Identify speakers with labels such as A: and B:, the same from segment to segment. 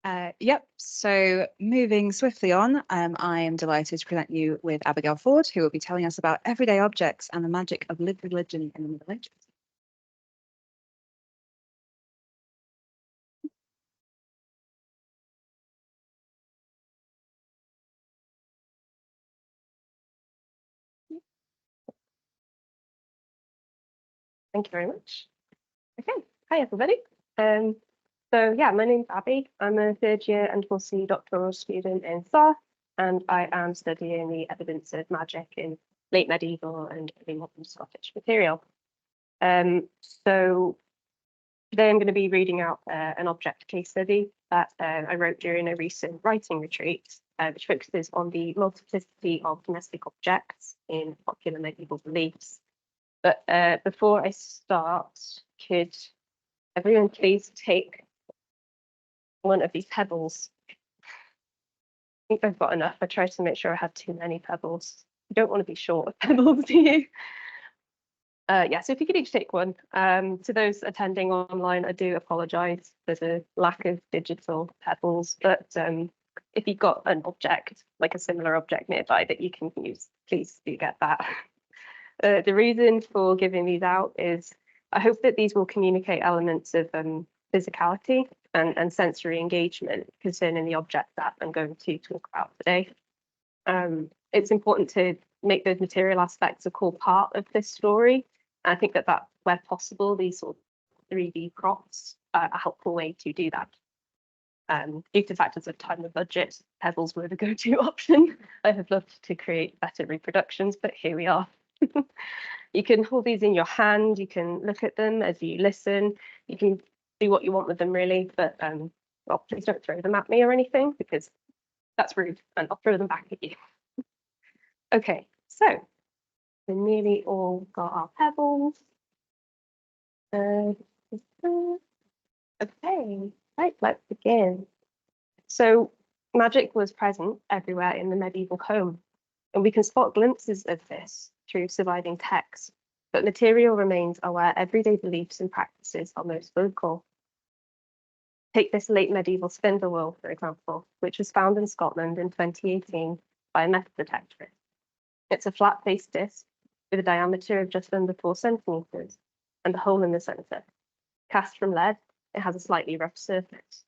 A: Yep, so moving swiftly on, I am delighted to present you with Abigail Ford, who will be telling us about everyday objects and the magic of lived religion in the Middle Ages.
B: Thank you very much. Okay, hi everybody. So yeah, my name's Abby. I'm a third year and mostly doctoral student in SAR, and I am studying the evidence of magic in late medieval and early modern Scottish material. So today I'm going to be reading out an object case study that I wrote during a recent writing retreat, which focuses on the multiplicity of domestic objects in popular medieval beliefs. But before I start, could everyone please take one of these pebbles? I think I've got enough. I tried to make sure I had too many pebbles. You don't want to be short of pebbles, do you? Yeah, so if you could each take one. To those attending online, I do apologise for the lack of digital pebbles, but if you've got an object, like a similar object nearby that you can use, please do get that. The reason for giving these out is I hope that these will communicate elements of physicality and sensory engagement concerning the object that I'm going to talk about today. It's important to make those material aspects a core part of this story. I think that where possible, these sort of 3D props are a helpful way to do that. Due to factors of time and budget, pebbles were the go-to option. I have loved to create better reproductions, but here we are. You can hold these in your hand, you can look at them as you listen, you can do what you want with them really, but well, please don't throw them at me or anything because that's rude and I'll throw them back at you. Okay, so we nearly all got our pebbles. Okay, right, let's begin. So magic was present everywhere in the medieval home, and we can spot glimpses of this through surviving texts, but material remains are where everyday beliefs and practices are most vocal. Take this late medieval spindle whorl, for example, which was found in Scotland in 2018 by a metal detector. It's a flat-faced disc with a diameter of just under 4 centimeters and a hole in the center. Cast from lead, it has a slightly rough surface.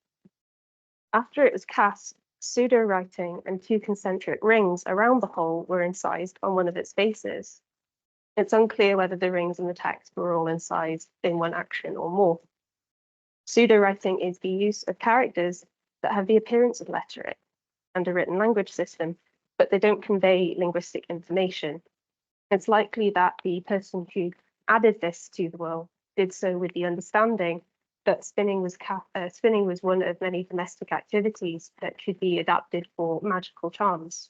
B: After it was cast, pseudo-writing and 2 concentric rings around the hole were incised on one of its faces. It's unclear whether the rings in the text were all incised in one action or more. Pseudo-writing is the use of characters that have the appearance of lettering and a written language system, but they don't convey linguistic information. It's likely that the person who added this to the whorl did so with the understanding that spinning was one of many domestic activities that could be adapted for magical charms.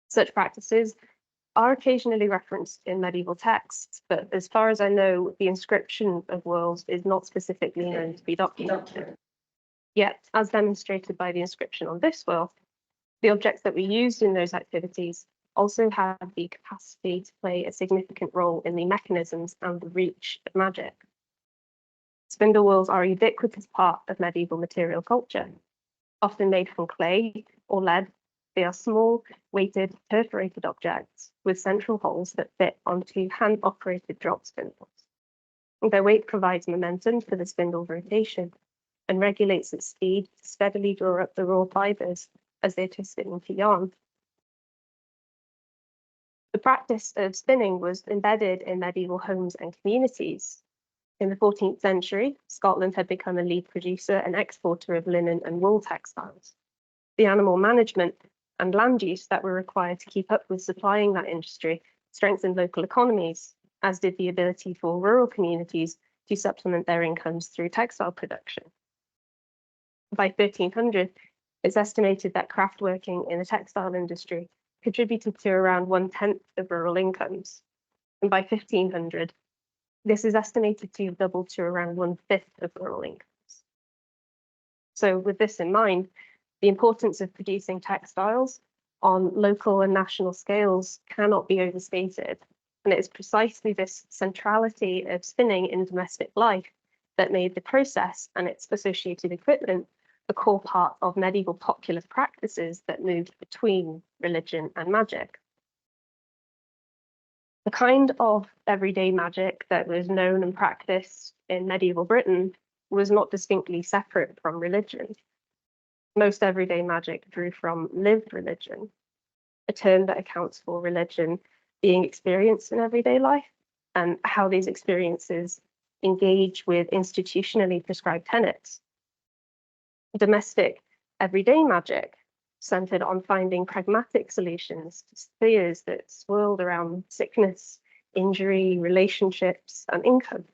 B: Such practices are occasionally referenced in medieval texts, but as far as I know, the inscription of whorls is not specifically known to be documented. Yet, as demonstrated by the inscription on this whorl, the objects that were used in those activities also have the capacity to play a significant role in the mechanisms and the reach of magic. Spindle whorls are a ubiquitous part of medieval material culture. Often made from clay or lead, they are small, weighted, perforated objects with central holes that fit onto hand-operated drop spindles. Their weight provides momentum for the spindle's rotation and regulates its speed to steadily draw up the raw fibers as they're twisted into yarn. The practice of spinning was embedded in medieval homes and communities. In the 14th century, Scotland had become a lead producer and exporter of linen and wool textiles. The animal management and land use that were required to keep up with supplying that industry strengthened local economies, as did the ability for rural communities to supplement their incomes through textile production. By 1300, it's estimated that craft working in the textile industry contributed to around 1/10 of rural incomes. And by 1500, this is estimated to have doubled to around 1/5 of rural incomes. So with this in mind, the importance of producing textiles on local and national scales cannot be overstated. And it is precisely this centrality of spinning in domestic life that made the process and its associated equipment a core part of medieval popular practices that moved between religion and magic. The kind of everyday magic that was known and practiced in medieval Britain was not distinctly separate from religion. Most everyday magic drew from lived religion, a term that accounts for religion being experienced in everyday life and how these experiences engage with institutionally prescribed tenets. Domestic everyday magic centered on finding pragmatic solutions to spheres that swirled around sickness, injury, relationships, and income.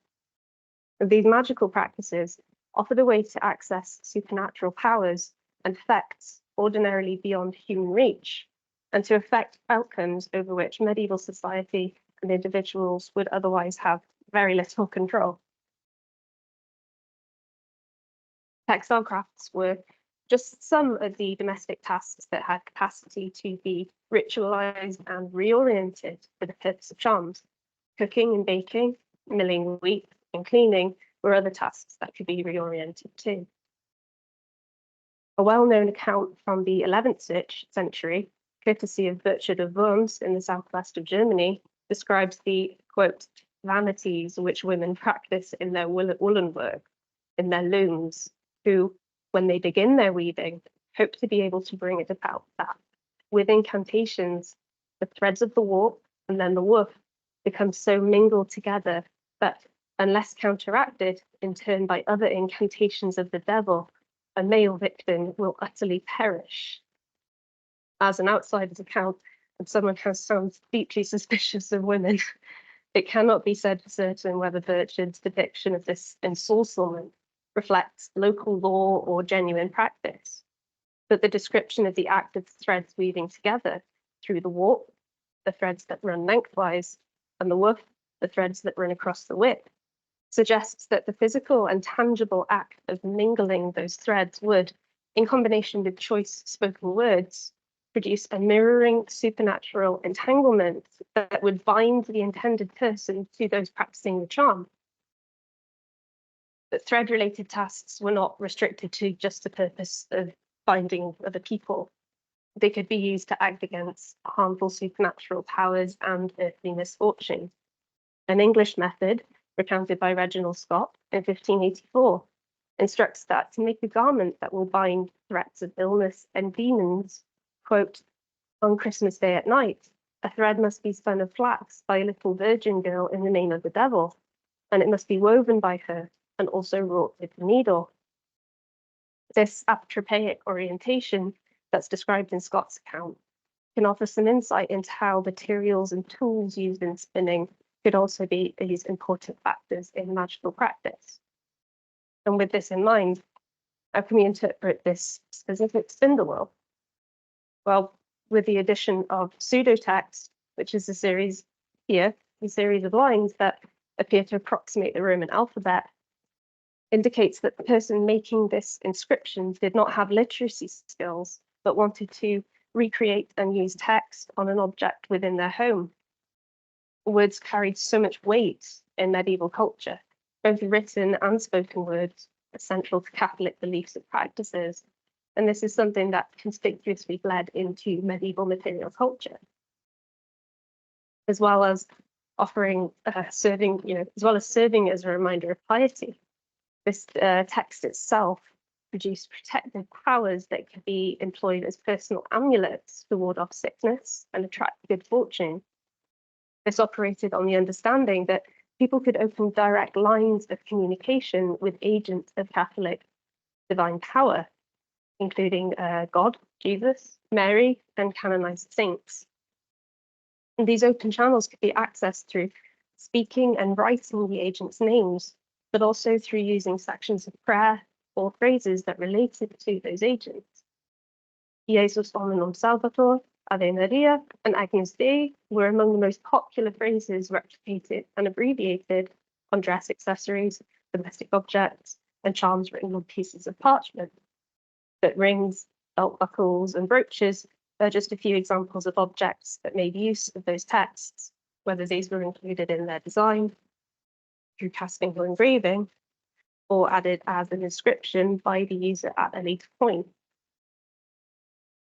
B: And these magical practices offered a way to access supernatural powers and effects ordinarily beyond human reach, and to affect outcomes over which medieval society and individuals would otherwise have very little control. Textile crafts were just some of the domestic tasks that had capacity to be ritualized and reoriented for the purpose of charms. Cooking and baking, milling wheat, and cleaning were other tasks that could be reoriented too. A well-known account from the 11th century, courtesy of Richard of Worms in the southwest of Germany, describes the, quote, vanities which women practice in their woolen work, in their looms, who, when they begin their weaving, hope to be able to bring it about that, with incantations, the threads of the warp and then the woof become so mingled together that, unless counteracted in turn by other incantations of the devil, a male victim will utterly perish. As an outsider's account, and someone who sounds deeply suspicious of women, it cannot be said for certain whether Burchard's depiction of this ensorcellment reflects local law or genuine practice. But the description of the act of threads weaving together through the warp, the threads that run lengthwise, and the woof, the threads that run across the width, suggests that the physical and tangible act of mingling those threads would, in combination with choice spoken words, produce a mirroring supernatural entanglement that would bind the intended person to those practicing the charm. But thread-related tasks were not restricted to just the purpose of binding other people. They could be used to act against harmful supernatural powers and earthly misfortune. An English method, recounted by Reginald Scott in 1584, instructs that to make a garment that will bind threats of illness and demons, quote, on Christmas Day at night, a thread must be spun of flax by a little virgin girl in the name of the devil, and it must be woven by her and also wrought with the needle. This apotropaic orientation that's described in Scott's account can offer some insight into how materials and tools used in spinning could also be these important factors in magical practice. And with this in mind, how can we interpret this specific spindle whorl? Well, with the addition of pseudotext, which is a series here, a series of lines that appear to approximate the Roman alphabet, indicates that the person making this inscription did not have literacy skills, but wanted to recreate and use text on an object within their home. Words carried so much weight in medieval culture, both written and spoken words, essential to Catholic beliefs and practices. And this is something that conspicuously bled into medieval material culture, as well as offering, serving as a reminder of piety. This text itself produced protective powers that could be employed as personal amulets to ward off sickness and attract good fortune. This operated on the understanding that people could open direct lines of communication with agents of Catholic divine power, including God, Jesus, Mary, and canonized saints. And these open channels could be accessed through speaking and writing the agent's names, but also through using sections of prayer or phrases that related to those agents. Jesus Hominum Salvator, Ave Maria, and Agnus Dei were among the most popular phrases replicated and abbreviated on dress accessories, domestic objects, and charms written on pieces of parchment. But rings, belt buckles, and brooches are just a few examples of objects that made use of those texts, whether these were included in their design, through casting or engraving, or added as an inscription by the user at a later point.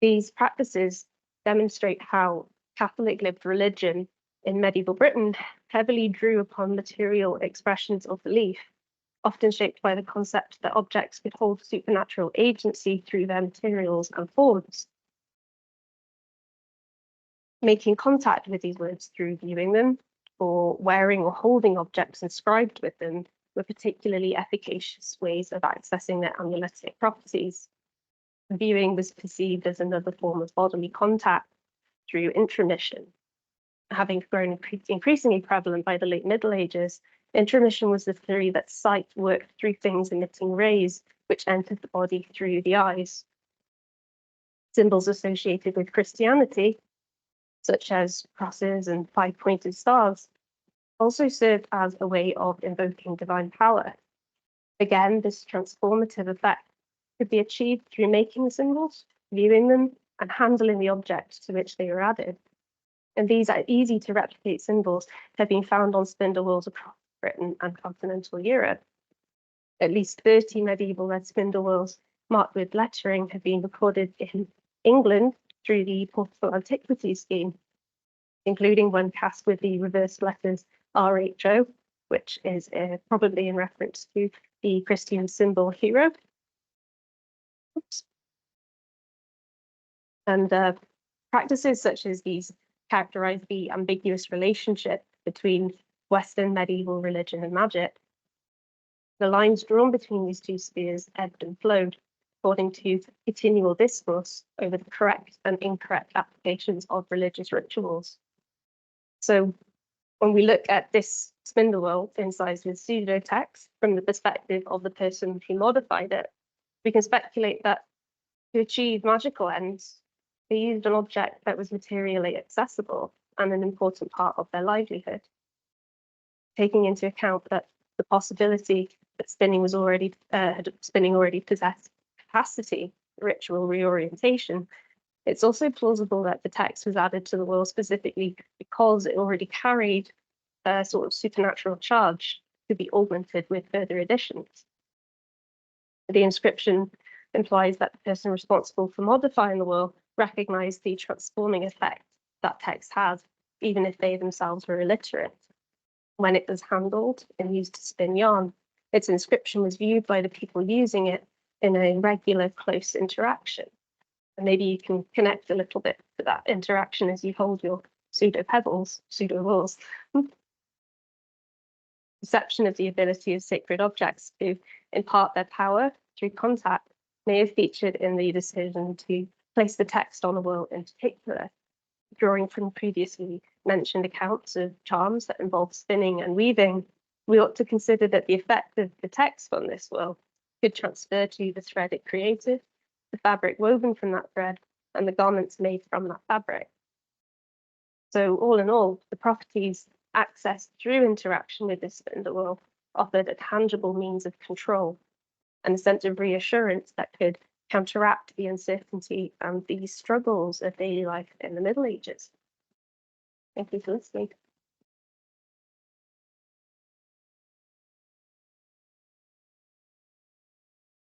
B: These practices demonstrate how Catholic lived religion in medieval Britain heavily drew upon material expressions of belief, often shaped by the concept that objects could hold supernatural agency through their materials and forms. Making contact with these words through viewing them, or wearing or holding objects inscribed with them, were particularly efficacious ways of accessing their amuletic properties. Viewing was perceived as another form of bodily contact through intromission. Having grown increasingly prevalent by the late Middle Ages, intromission was the theory that sight worked through things emitting rays, which entered the body through the eyes. Symbols associated with Christianity, such as crosses and five-pointed stars, also served as a way of invoking divine power. Again, this transformative effect could be achieved through making the symbols, viewing them, and handling the objects to which they were added. And these are easy to replicate symbols have been found on spindle whorls across Britain and continental Europe. At least 30 medieval lead spindle whorls marked with lettering have been recorded in England through the Portable Antiquities scheme, including one cast with the reversed letters RHO, which is probably in reference to the Christian symbol hero. Oops. And practices such as these characterize the ambiguous relationship between Western medieval religion and magic. The lines drawn between these two spheres ebbed and flowed according to continual discourse over the correct and incorrect applications of religious rituals. So when we look at this spindle whorl incised with pseudotext from the perspective of the person who modified it, we can speculate that to achieve magical ends, they used an object that was materially accessible and an important part of their livelihood. Taking into account that the possibility that spinning already possessed capacity, ritual reorientation, it's also plausible that the text was added to the whorl specifically because it already carried a sort of supernatural charge to be augmented with further additions. The inscription implies that the person responsible for modifying the whorl recognized the transforming effect that text has, even if they themselves were illiterate. When it was handled and used to spin yarn, its inscription was viewed by the people using it in a regular, close interaction. And maybe you can connect a little bit to that interaction as you hold your pseudo-whorls. Perception of the ability of sacred objects to impart their power through contact may have featured in the decision to place the text on a whorl in particular. Drawing from previously mentioned accounts of charms that involve spinning and weaving, we ought to consider that the effect of the text on this whorl could transfer to the thread it created, the fabric woven from that thread, and the garments made from that fabric. So all in all, the properties accessed through interaction with this spindle whorl offered a tangible means of control and a sense of reassurance that could counteract the uncertainty and the struggles of daily life in the Middle Ages. Thank you for listening.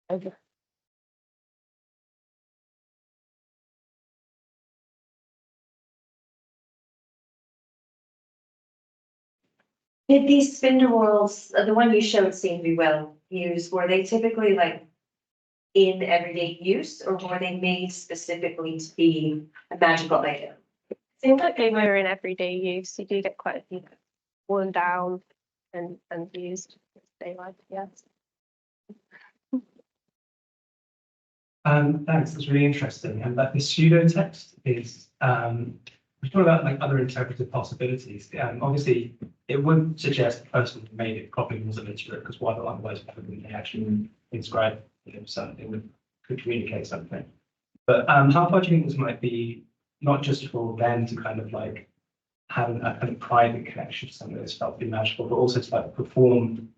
B: Over.
C: Did these spindle whorls, the one you showed seemed to be well used, were they typically like in everyday use, or were they made specifically to be a magical item?
B: Seems like they were in everyday use. You do get quite a few worn down and used in day life, yes.
D: Thanks, that's really interesting. And that the pseudo text is, we're talking about like other interpretive possibilities. Obviously, it would suggest the person who made it probably was illiterate, because why otherwise wouldn't they actually inscribe something that could communicate something? But how far do you think this might be, not just for them to kind of like have a kind of private connection to something that's felt to be magical, but also to like perform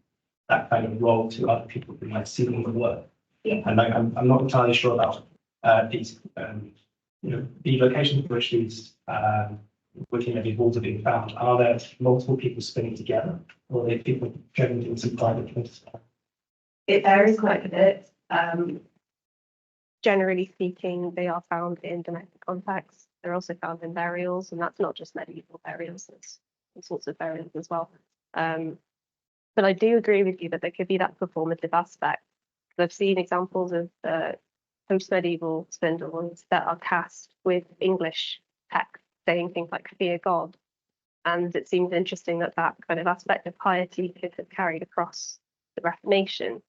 D: that kind of role to other people who might see them the work?
C: Yeah.
D: And like, I'm not entirely sure about these, the locations in which these working maybe whorls are being found. Are there multiple people spinning together, or are they people generally doing some private things?
C: It varies quite a bit.
B: Generally speaking, they are found in domestic contexts. They're also found in burials, and that's not just medieval burials, there's all sorts of burials as well. But I do agree with you that there could be that performative aspect. I've seen examples of post-medieval spindles that are cast with English text saying things like "fear God," and it seems interesting that that kind of aspect of piety could have carried across the Reformation.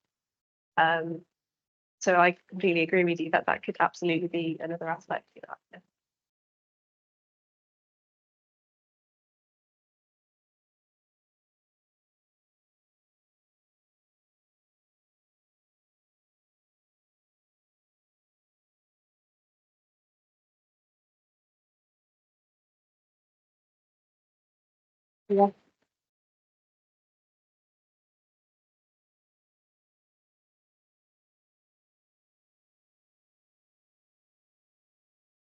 B: So I completely agree with you that that could absolutely be another aspect to that. Yeah. Yeah.